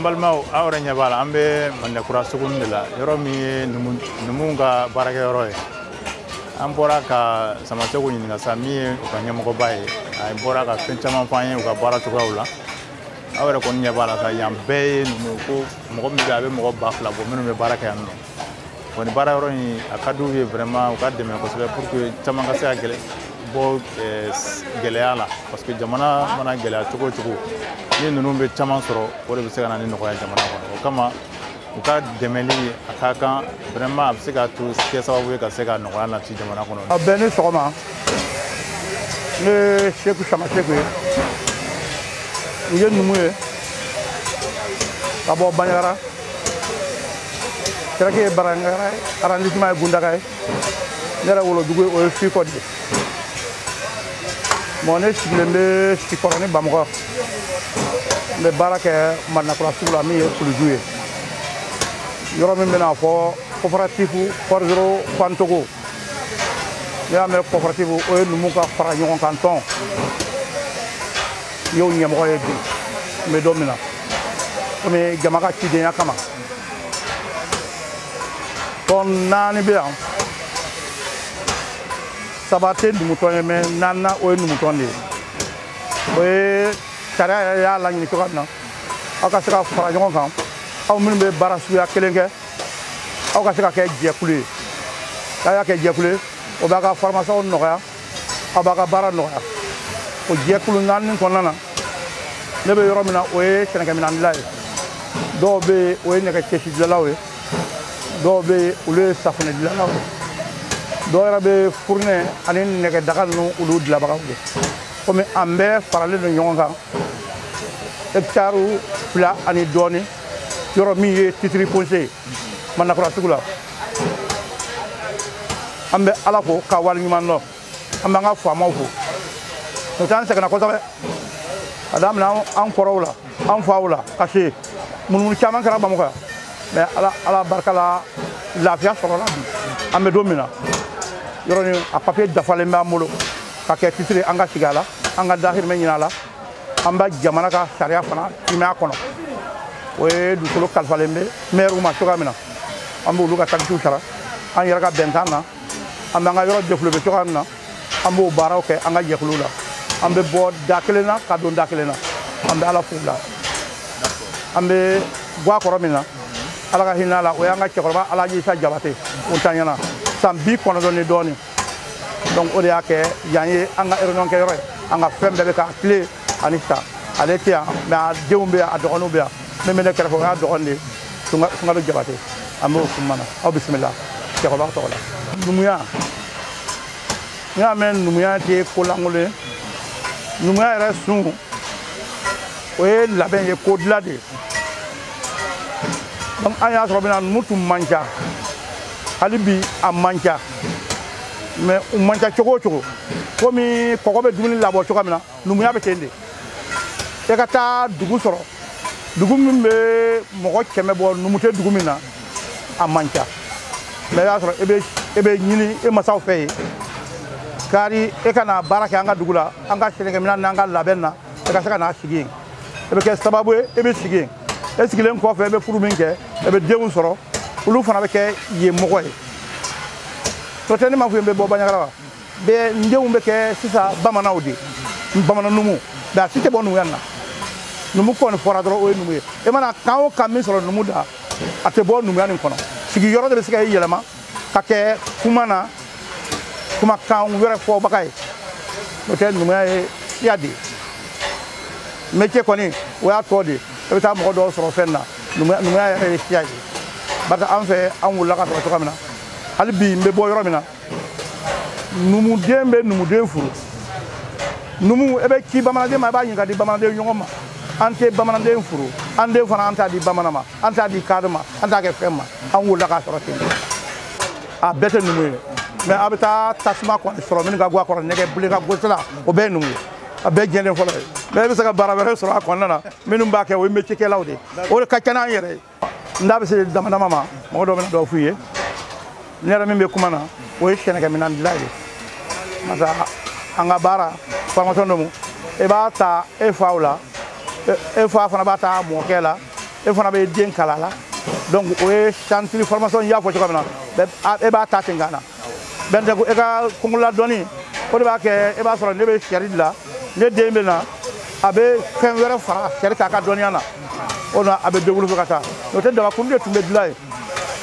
balma awre nyabala ambe man kura sugun de la yoro mi numu ga barake yoro e an bora ka sama segu ni ga sami o ka nyamo baye ay bora ka fenchama fanye o ka bara to gawla awre kon nyabala ka yambe numu ko mo mi ga be mo ba fla bo menu be baraka yamno woni bara yoro ni akadu ye vraiment o ka deme ko sebe pour que chama ga sa gele bo geleala parce que jamana mana gelea cogo cogo ni nunu be caman sɔrɔ o de bɛ se ka na ni nɔgɔya jamana kɔnɔ o kama u ka dɛmɛli a ka kan vraiment a bɛ se ka to kɛ sababu ye ka se ka nɔgɔya nati jamana kɔnɔ. A bɛɛ ni sɔgɔma ne ye Seku Sama Seku ye n ye numu ye ka bɔ Bandiagara Siraki ye Barankara ye arrondissement ye Gundaga ye ne yɛrɛ wolodugu o ye Fikɔ de ye. Bon, ne sigilen bɛ Sikɔrɔ ni Bamakɔ n bɛ baara kɛ Madinakura sugu la min ye Kuluju ye yɔrɔ min bɛna fɔ coopérative Port-Zéro Fantogo ne y'a mɛn coopérative o ye numu ka fara ɲɔgɔn kan tɔn n y'o ɲɛmɔgɔ ye bi n bɛ don min na komi jama ka cidenya kama tɔn 4 bɛ yan. Sabate numutɔn ye mais nana o ye numutɔn de ye o ye sariya yɛrɛ y'a laɲini cogoya min na aw ka se ka fara ɲɔgɔn kan aw minnu bɛ baara suguya kelen kɛ aw ka se ka kɛ jɛkulu ye n'a y'a kɛ jɛkulu ye o b'a ka formation nɔgɔya aw b'a ka baara nɔgɔya o jɛkulu 4 kɔnɔna na ne bɛ yɔrɔ min na o ye sɛnɛkɛminɛndila ye dɔw bɛ yen o ye nɛgɛcɛsildilanlaw ye dɔw bɛ yen olu ye safunɛdilanlaw ye dɔw yɛrɛ bɛ fourne ani nɛgɛ daga ninnu olu dilanbagaw ye komi an bɛɛ faralen don ɲɔgɔn kan hectare 2 ani dɔɔni yɔrɔ min ye titre foncier Madinakura sugu la an bɛ Ala fo k'a waleɲuman dɔn an b'an ka faamaw fo n'o tɛ an sɛgɛnna kosɛbɛ ka daminɛ an kɔrɔw la an faw la ka se munumunu caman kɛra Bamakɔ yan mais Ala barika la lafiya sɔrɔla bi an bɛ don min na yɔrɔ ni a papier dafalen b'an bolo ka kɛ titre an ka sigi a la an ka dahirimɛ ɲini a la an bɛ jamana ka sariya fana timɛya kɔnɔ o ye dugukolo kalifalen bɛ maire ma cogoya min na an b'olu ka taxes sara an yɛrɛ ka bɛnkan na an b'an ka yɔrɔ développer cogoya min na an b'o baaraw kɛ an ka jɛkulu la an bɛ bɔ da kelen na ka don da kelen na an bɛ Ala fo la an bɛ bɔ a kɔrɔ min na Ala ka hinɛ a la o y'an ka cɛkɔrɔba Alaji Isa Jabate o tanyana san 90 ni dɔɔni donc o de y'a kɛ yan ye an ka réunion kɛ yɔrɔ ye an ka fɛn bɛɛ bɛ ka tile ani sa ale tɛ yan mais a denw bɛ yan a dɔgɔninw bɛ yan min bɛ ne kɛrɛfɛ o y'a dɔgɔnin de Sunkalo Jabate an b'o kuma na aw bisimila cɛkɔrɔba tɔgɔ la. Numuya n y'a mɛn numuya tɛ ko lankolon ye numuya yɛrɛ sun o ye labɛn ye ko dilan de ye donc an y'a sɔrɔ bɛna numu tun man ca hali bi a man ca mais u man ca cogo o cogo komi kɔgɔ bɛ dumuni labɔ cogoya min na numuya bɛ ten de e ka taa dugu sɔrɔ dugu min bɛ mɔgɔ 100 bɔ numu tɛ dugu min na a man ca mais i y'a sɔrɔ e bɛ ɲini e masaw fɛ yen kari e ka na baara kɛ an ka dugu la an ka sɛnɛkɛminɛn n'an ka labɛn na e ka se ka n'a sigi yen e bɛ kɛ sababu ye e bɛ sigi yen e sigilen kɔfɛ e bɛ furu min kɛ e bɛ denw sɔrɔ olu fana bɛ kɛ yen mɔgɔ ye n'o tɛ ne m'a fɔ yen n bɛ bɔ Bandiagara wa bɛɛ n denw bɛ kɛ sisan bamananw de bamanan numu mais a si tɛ bɔ numuya na numu kɔni fɔra dɔrɔn o ye numu ye e mana kan o kan min sɔrɔ numu da a tɛ bɔ numuya nin kɔnɔ sigiyɔrɔ de bɛ se ka yɛlɛma ka kɛ kuma na kumakan wɛrɛ fɔbaga ye n'o tɛ numuya ye siya de ye métier kɔni o y'a tɔ de e bɛ taa mɔgɔ dɔw sɔrɔ fɛn na numuya yɛrɛ ye siya ye barisa an fɛ an wulila ka sɔrɔ cogoya min na hali bi n bɛ bɔ yɔrɔ min na numuden bɛ numuden furu numu e bɛ ci bamananden ma i b'a ɲininka ka di bamananden ɲɔgɔn ma an tɛ bamananden furu an den fana an t'a di bamanan ma an t'a di kadɔ ma an t'a kɛ fɛn ma an wulila k'a sɔrɔ ten a bɛɛ tɛ numu ye mais a bɛ taa tasuma kɔni sɔrɔ minnu ka bɔ a kɔrɔ nɛgɛ bilen ka gosi la o bɛɛ ye numu ye a bɛɛ jɛlen fɔlɔ ye mais e bɛ se ka baara wɛrɛ sɔrɔ a kɔnɔna na minnu b'a kɛ o ye métier kɛlaw de o de ka ca n'an yɛrɛ ye n da bɛ se dama dama ma mɔgɔ dɔw bɛ na dɔw f'u ye ne yɛrɛ min bɛ kuma na o ye sɛnɛkɛminɛndila ye parce que an ka baara formation dɔ mu e b'a ta e faw la e fa fana b'a ta mɔkɛ la e fana be den kala la donc o ye chantier formation ya fo ci ko na e ba ta ngana ben de ko e ka kungula doni o de ba ke e ba soro ne be sheri la ne den be na abe fen wera fara sheri ka doni ana ona abe développer kata no te da ko nde tumbe dilay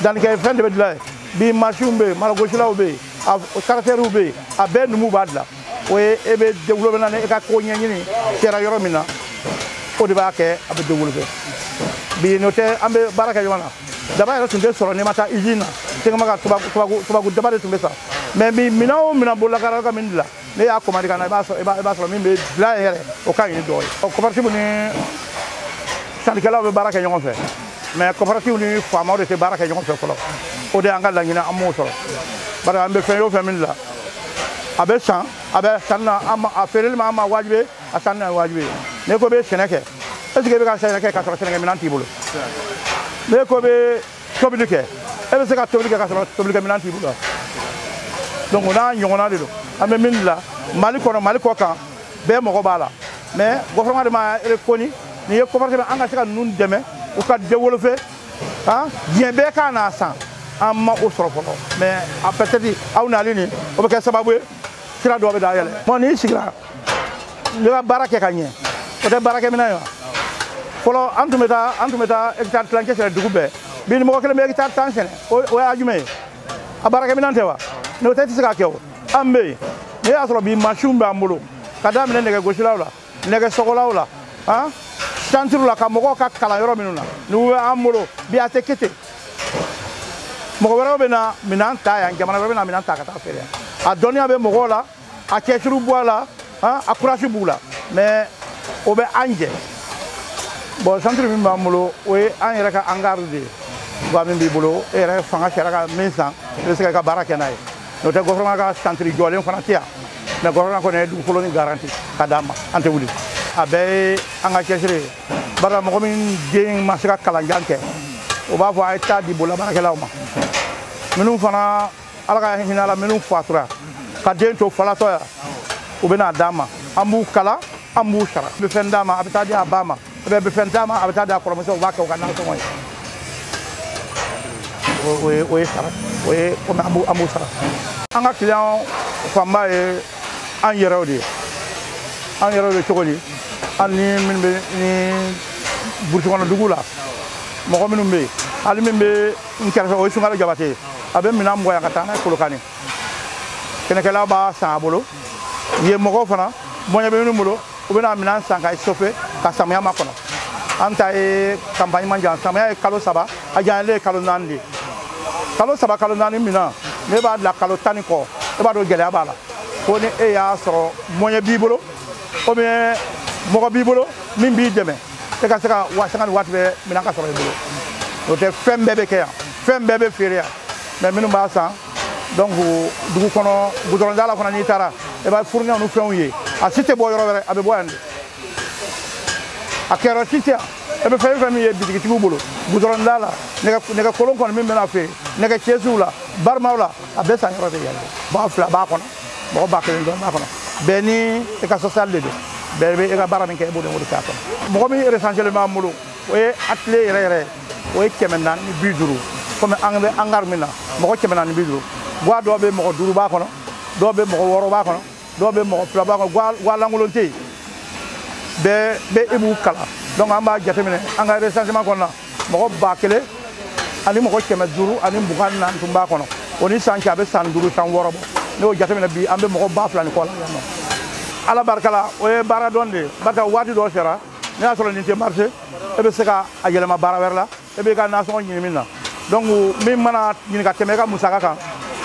dan ke fen de be dilay bi machine be mala goshila be a caractère be a ben mu badla o e be développer na ne ka ko nyanyini kera yoro mina o de ba ke abe développer bi note ambe baraka yona daba yara tunde soro ne mata izina tinga maka tubagu daba de tumbe sa mais mi minao mina bola karaka mindla ne ya ko marika na ba so mi be la here o kan ni doy o coopérative ni syndicala be baraka yon fe mais coopérative ni fama de te baraka yon fe folo o de anga la ngina amo soro bara ambe fe yo fe mindla abe san na ama aferel ma ama wajibe asanna wajibe ne ko be seneke est-ce que be ka seneke ka soro seneke minanti bolo ne ko be tobilike e be se ka tobilike ka soro tobilike minanti bolo donc on a nyongona de do ambe minla mali ko kan be mo ko bala mais gouvernement de ma reconi ni ye comportement engagé ka nun deme o ka développer hein bien be ka na san amma o soro folo mais a peut-être awna lini o be ka sababu sira do be da yele mo ni sigra le barake ka nye o te barake mina yo folo antumeta hectare planqué sur dugube bin mo ko le hectare tansene o ajume a barake mina tewa no tati sika kew ambe ne asro bi machumbe amulo kada mine nege goshila wala nege sokola wala ha chantiru la kamoko ka kala yoro minuna nuwe amulo bi atekete mo wara be na minanta ya ngamana be na minanta ka ta fere a donia be mo gola a kechuru boala ha a kurashi bula mais obe anje bo chantiru mi amulo we an ka angarde ba min bi bolo era fanga shara minsan be se ka baraka nay no te gouvernement ka centre jolem fana tia na gouvernement ko ne du folo ni garantie kadama ante wuli abe anga kesire bara mo min jeng masaka kala janke o ba fo ay ta di bola baraka lawma minum fana alaka hinala minum fatura ka den to fala to ya o be na dama ambu kala ambu shara be fendama abita di abama be fendama abita da promotion wa ka na to moy we shara we ko ambu shara anga client famba e an yero de chokoli an ni min be ni burtu kono dugula mo ko minum be ali min be nkerfa o sungala jabate abe minam boya katana ko lokani kene kala ba sa bolo ye mo ko fana mo nyabe minum bolo o be na minan sanka sofe ka samya makono anta e campagne manja samya e kalo saba ajale kalo nandi kalo saba kalo nani mina ne ba la kalo tani ko e ba do gele abala ko ne e ya soro moye bibolo o be mo ko bibolo min bi deme e ka saka wa sangan watbe mina ka soro bibolo o te fembe be ke fembe be feria mais minu ba san donc dugu kono gudron dala kono ni tara e ba fourni onu fenye a cité bo yoro were abe boyande a kero cité e be fenye bitigi tibu bolo gudron dala nega kolon kono min mena fe nega chesula barmawla abe san yoro de yalla ba fla ba kono bo ba kelen don ba kono beni e ka social de be e ka barami ke bo de mo de ka kono mo mi essentiellement mulo o atle rere o kemenan ni biduru comme angar mina mo ko kemenan ni biduru gwa do be mo ko duru ba kono do be mo ko woro ba kono do be mo ko fla ba ko gwa langolonte be ebu kala donc amba jatemine anga recensement kono mo ko ba kele ani mo ko keme duru ani bugan nan tumba kono oni sanka be san duru san woro bo no jatemine bi ambe mo ko ba fla ni ko la no ala barkala o e bara donde bata wadi do sera ni asolo ni te marché e be seka ayele ma bara werla e be ga na so nyini minna donc mi mana nyini ka temeka musaka kan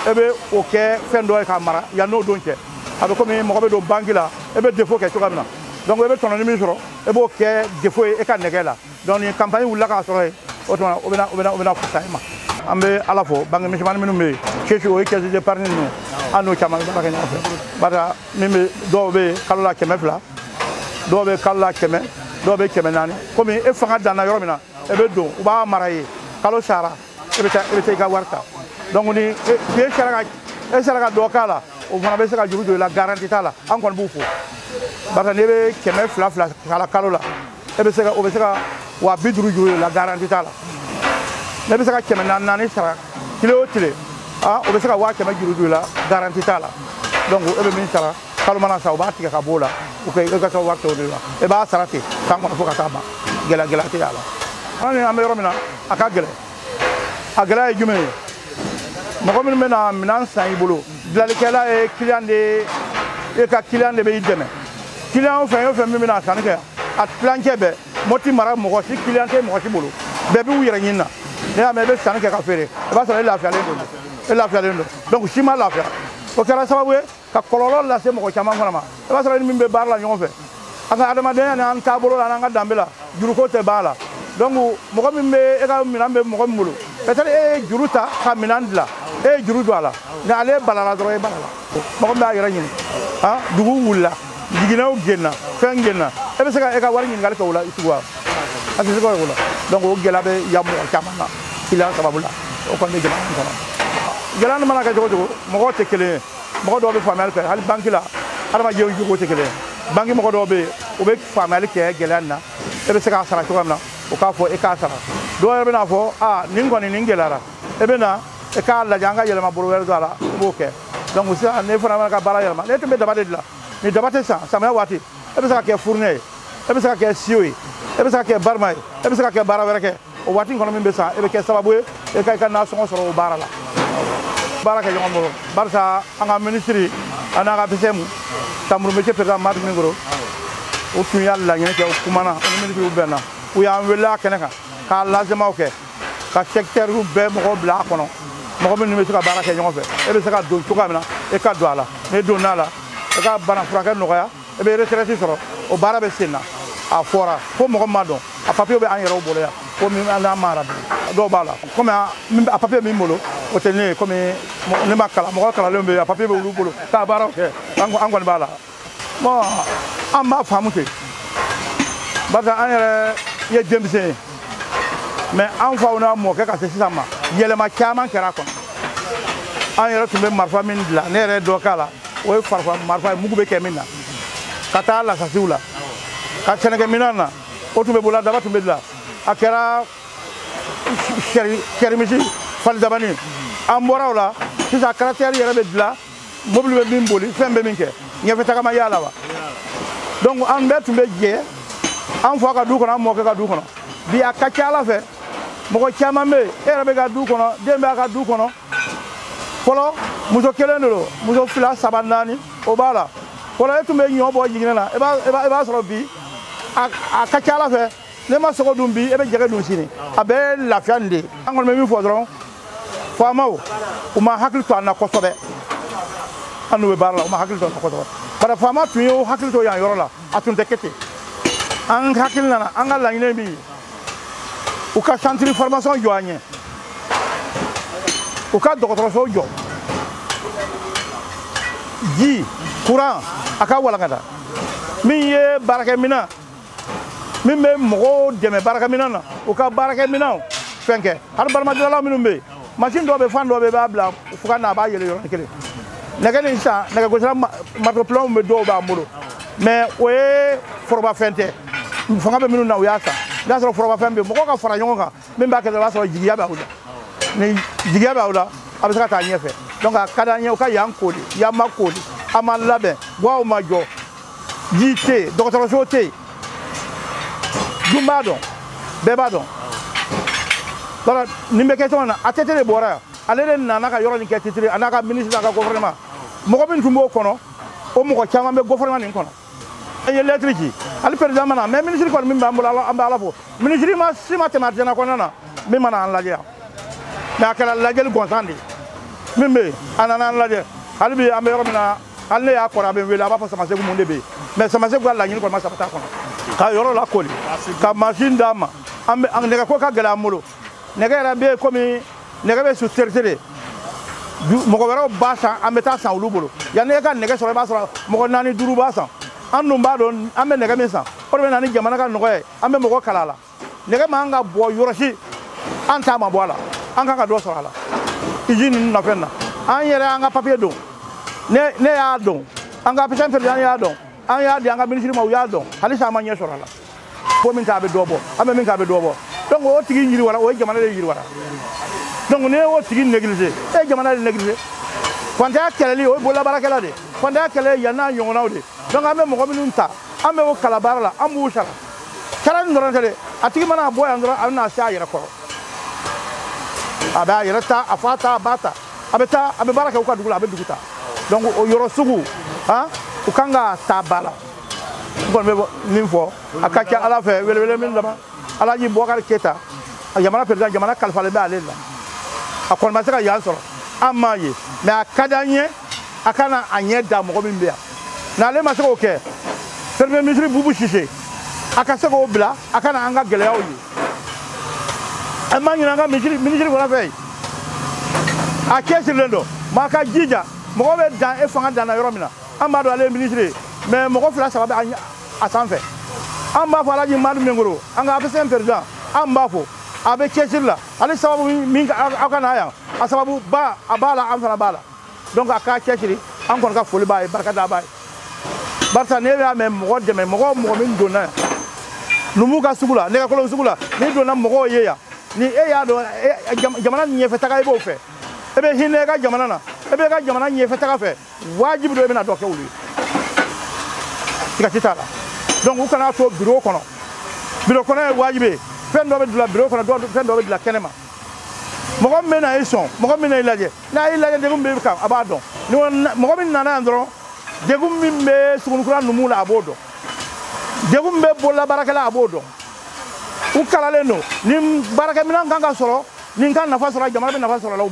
e be o ke fendo e ka mara ya no donke abe ko mi mo be do bangila e be défaut ke to kamna donc e be tono ni mi soro e be o ke défaut e ka negela donc ni campagne wula ka soro e o to o bena fusaima ambe ala fo bangi mi man minum kesu o ke de parni no anu chama ba ka nyafe bata mimi do be kala kemefla do be kala keme do be keme nani komi e fanga dana yoro mina e be do ba maraye kalo sara e be ga warta donc ni e sara do kala o fana be sara juru do la garantie tala an kon bu fo bata ne be kemefla kala kalo la e be sara o be sara wa biduru juru la garantie ta la ne be se ka kɛmɛ naani sara tile o tile o bɛ se ka 100 juru la garantie ta la donc e bɛ min sara kalo mana sa o b'a tigɛ ka b'o la o kɛ e ka taa wari tɔ de la e b'a sara ten san kɔnɔ fo ka taa ban gɛlɛya tɛ a la an bɛ yɔrɔ min na a ka gɛlɛn a gɛlɛya ye jumɛn ye mɔgɔ minnu bɛ na minɛn san i bolo dilanlikɛla ye client de e ka client de bɛ i dɛmɛ client fɛn o fɛn min bɛna sanni kɛ a tilancɛ bɛɛ moti mara mɔgɔ si client tɛ mɔgɔ si bolo bɛɛ b'u yɛrɛ ɲini na ne y'a mɛn i bɛ sanni kɛ ka feere i b'a sɔrɔ e lafiyalen don donc si ma lafiya o kɛra sababu ye ka kɔlɔlɔ lase mɔgɔ caman fana ma i b'a sɔrɔ ni min bɛ baara la ɲɔgɔn fɛ an ka adamadenya n'an taabolo la n'an ka danbe la juruko tɛ ban a la donc mɔgɔ min bɛ e ka minɛn bɛ mɔgɔ min bolo peut-être e ye juru ta ka minɛn dilan e ye juru don a la nka ale balala dɔrɔn e balala mɔgɔ min b'a yɛrɛ ɲini dugu wulila jiginɛw genna fɛn genna e bɛ se ka e ka wari ɲininkali kɛ o la i sugu wa a tɛ se ka kɛ o la donc o gɛlɛya bɛ yan mɔgɔ caman na kiliyan sababu la o kɔni bɛ jamana in kɔnɔ gɛlɛya nin mana kɛ cogo o cogo mɔgɔw tɛ kelen ye mɔgɔ dɔw bɛ faamuyali kɛ hali banki la adamadenw jogo tɛ kelen ye banki mɔgɔ dɔw bɛ yen o bɛ faamuyali kɛ gɛlɛya nin na e bɛ se k'a sara cogoya min na o k'a fɔ e k'a sara dɔw yɛrɛ bɛ n'a fɔ nin kɔni nin gɛlɛyara e bɛ na e k'a lajɛ an ka yɛlɛma bolo wɛrɛ don a la i b'o kɛ donc sisan ne fana mana ka baara yɛlɛma ne tun bɛ daba de dilan ni daba tɛ san samiya waati e bɛ se ka kɛ fourne ye e bɛ se ka kɛ siyo ye e bɛ se ka kɛ barima ye e bɛ se ka kɛ baara wɛrɛ kɛ o waati in kɔnɔ min bɛ san e bɛ kɛ sababu ye e ka i ka nasɔngɔ sɔrɔ o baara la baara kɛ ɲɔgɔn bolo barisa an ka ministre an'a ka PCM Tamuru métier président Madu Mingoro o tun y'a laɲini kɛ o kumana o ni ministre bɛnna u y'an wele a kɛnɛ kan k'a lazemaw kɛ ka secteur bɛɛ mɔgɔw bila a kɔnɔ mɔgɔ minnu bɛ se ka baara kɛ ɲɔgɔn fɛ e bɛ se ka don cogoya min na e ka don a la n'i donna a la e ka bana furakɛ nɔgɔya e bɛ retraite sɔrɔ o baara bɛ sen na a fɔra fo mɔgɔ ma dɔn a papier bɛ an yɛrɛw bolo yan ko min an mara dɔw b'a la komi a papier min bolo o tɛ ne ye komi ne ma kalan mɔgɔ kalanlen bɛ yen a papier bɛ olu bolo k'a baaraw kɛ an kɔni b'a la bon an b'a faamu ten barisa an yɛrɛ ye denmisɛn ye mais an faw n'a mɔkɛ ka se sisan ma yɛlɛma caman kɛra a kɔnɔ an yɛrɛ tun bɛ marifa min dilan ne yɛrɛ dɔ k'a la o ye marifa ye mugu bɛ kɛ min na ka taa lasasiw la ka sɛnɛkɛminɛn na o tun bɛ bolo daba tun bɛ dilan a kɛra sɛrimisi falidabani an bɔra o la sisan caractère yɛrɛ bɛ dilan mobili bɛ min boli fɛn bɛ min kɛ ɲɛfɛ tagama y'a la wa donc an bɛɛ tun bɛ jɛ an fa ka du kɔnɔ an mɔkɛ ka du kɔnɔ bi a ka ca Ala fɛ mɔgɔ caman bɛ yen e yɛrɛ bɛ ka du kɔnɔ den bɛ a ka du kɔnɔ fɔlɔ muso kelen de don muso 2 3 4 o b'a la fɔlɔ e tun bɛ ɲɔ bɔ jiginɛ na e b'a sɔrɔ bi a ka ca Ala fɛ ne ma sogo dun bi e bɛ jɛgɛ dun sini a bɛɛ ye lafiya nin de ye an kɔni bɛ min fɔ dɔrɔn faamaw u ma hakili to an na kosɛbɛ an n'u bɛ baara la u ma hakili to an na kosɛbɛ bari faama tun ye hakili to yan yɔrɔ la a tun tɛ kɛ ten an hakili nana an ka laɲini min ye u ka centre formation jɔ an ɲɛ u ka dɔgɔtɔrɔso jɔ ji courant a ka walankata min ye baarakɛminɛn min bɛ mɔgɔw dɛmɛ baarakɛminɛn na u ka baarakɛminɛnw fɛn kɛ hali balimadilalaw minnu bɛ yen machine dɔw bɛ fan dɔw bɛ i b'a bila fo ka na a b'a yɛlɛ yɔrɔnin kelen nɛgɛ nin sisan nɛgɛgosira marteau-pilon bɛ dɔw b'an bolo mais o ye forobafɛn tɛ fanga bɛ minnu na u y'a san n'a sɔrɔ forobafɛn bɛ yen mɔgɔw ka fara ɲɔgɔn kan min b'a kɛ dɔrɔn i b'a sɔrɔ jigiya b'aw la ni jigiya b'aw la a bɛ se ka taa ɲɛfɛ donc a ka d'an ye u ka yan koli yan ma koli a ma labɛn guwaw ma jɔ ji tɛ yen dɔgɔtɔrɔso tɛ yen dun b'a dɔn bɛɛ b'a dɔn donc nin bɛ kɛ cogo min na a tɛ de bɔra yan ale de nana ka yɔrɔ nin kɛ titre a n'a ka ministre n'a ka gouvernement mɔgɔ min tun b'o kɔnɔ o mɔgɔ caman bɛ gouvernement nin kɔnɔ an ye lettre ci hali président mana mais ministre kɔni min b'an bolo an bɛ Ala fo ministre si ma tɛmɛ Alijana kɔnɔna na min mana an lajɛ yan mais a kɛra lajɛli gansan de ye min bɛ yen a nana an lajɛ hali bi an bɛ yɔrɔ min na hali ne y'a kɔrɔ a bɛ n wele a b'a fɔ Samasegu mun de bɛ yen mais Samasegu ka laɲini kɔni ma sabati a kɔnɔ ka yɔrɔ lakoli ka machine d'a ma an nɛgɛko ka gɛlɛn an bolo nɛgɛ yɛrɛ bɛ yen komi nɛgɛ bɛ su tere mɔgɔ wɛrɛw b'a san an bɛ taa san olu bolo yanni e ka nɛgɛ sɔrɔ i b'a sɔrɔ mɔgɔ 4 5 b'a san an dun b'a dɔn an bɛ nɛgɛ min san o de bɛ na ni jamana ka nɔgɔya ye an bɛ mɔgɔ kala a la nɛgɛ man ka bɔ yɔrɔ si an t'a ma bɔ a la an kan ka dɔ sɔrɔ a la usine ninnu na fɛn na an yɛrɛ an ka papier don ne y'a dɔn an ka président y'a dɔn an y'a di an ka ministre ma u y'a dɔn halisa an ma ɲɛ sɔrɔ a la ko min ta be dobo ambe min ka be dobo donc o tigi yiri wala o jamana le yiri wala donc ne o tigi négliger e jamana le négliger fanta keleli o bola barakela de fanta kele yana yongona de donc ambe mo ko min ta ambe o kala barala ambu sara kala ndoro tele atigi mana boy andoro amna sha yira ko aba yira ta afata bata abeta abe baraka ko dugula abe duguta donc o yoro sugu ha ukanga ta bala bon be ninfo akacha ala fe wele min dama ala ji bokar keta jamana president jamana kalfa le ba alela akon ma saka yan soro amaye mais akadanye akana anye da mo min be na le ma saka o ke premier ministre bubu chiche akase ko bla akana anga gele yawo yi amanya nga ministre wala fe akese lendo maka jija mo be dan e fanga dan na yoromina amado ale ministre mais mo ko fla sababe asanfe amba fo alaji madu mengoro anga abe sem president amba fo abe kesirla ale sababu min akana ya asababu ba abala amfana bala donc aka kesiri an kon ka foli baay barkada baay barta ne ya me mo de me mo min dona numu ka sugula ne ka kolon sugula ni dona mo ye ya ni e ya do jamana ni fe taka ibo fe ebe hinne ka jamana na ebe ka jamana ni fe taka fe wajibi do be na do ke wuli tika titala donc u kana to bureau kono e wajibi fen do be dula bureau kono do fen do be dula kenema mo ko mena ison mo ko mena ilaje na ilaje de gumbe ka abadon ni mo ko minna na ndoro de gumbe sukun kura numula abodo de gumbe bolla barakala abodo u kala leno ni baraka mina nganga soro ni kan nafa soro jamana be nafa soro la u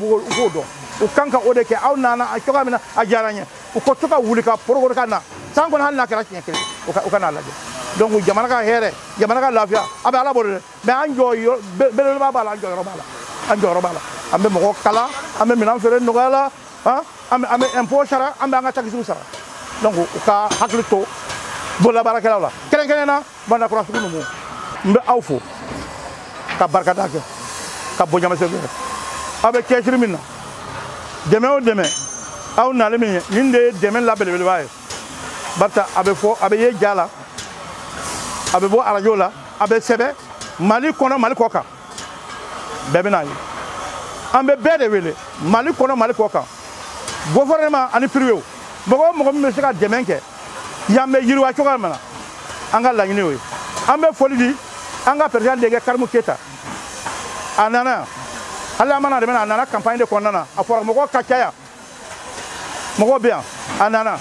do u kanka ode ke aw nana a coga mina a jaranya u ko toka wuli ka porogor kana sanko na halna kala tinyake u kana laje donc jamana ka here jamana ka lafia abe ala borde mais anjo yo be ba bala anjo robala ambe mo kala ambe mina fere nogala ha ambe impôt sara ambe anga taxi sara donc ka haklito bola barakala la keren na banda ko rasu mo mbe awfo ka barkata ke ka bojama se abe kechiri minna deme o deme aw na le min ninde deme la bele baye bata abe fo abe ye jala abe bo arajola abe sebe mali kono mali koka bebe na yi ambe bede wele mali kono mali koka gouvernement ani privé mo me se ka deme ke yambe yirwa choga mana anga la nyini we ambe folidi anga president de Karmu Keta anana ala mana de anana campagne de konana afora mo ko kachaya mo ko bien anana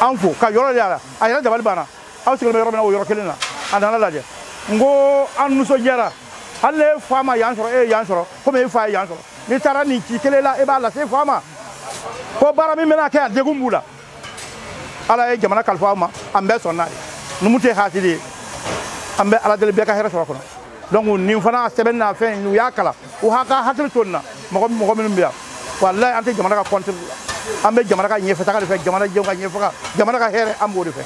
anfo ka yoro yara ayara jabal bana aw sigol me yoro na yoro kelina anana laje ngo anu so jara halle fama yansoro yansoro ko me fa yansoro ni tara ni ki kelela e bala se fama ko bara mi mena ka de gumbula ala e jamana kalfa ma ambe sonnade numute hasidi ambe ala dele beka hera soro kono donc ni fana seben na fen nu yakala o haka hakil tonna mo min biya wallahi ante jamana ka contre ambe jamana ka nyefa taka fe jamana jonga nyefa jamana ka here ambo de fe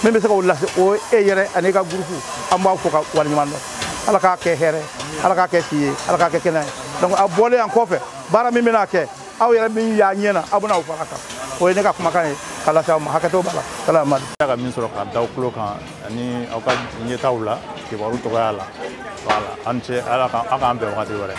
membe saka wala o e yere aneka groupe amba ko ka wal nyamando ala ka ke here ala ka ke siye ala ka ke kenay donc abole en kofe bara mi mena ke aw yere mi ya nyena abuna o faraka o ne ka kuma kan kala sa ma hakato bala kala mal ka min soro ka daw klo kan ani aw ka nyetawla ke waru to gala wala ante ala ka ambe wakati wore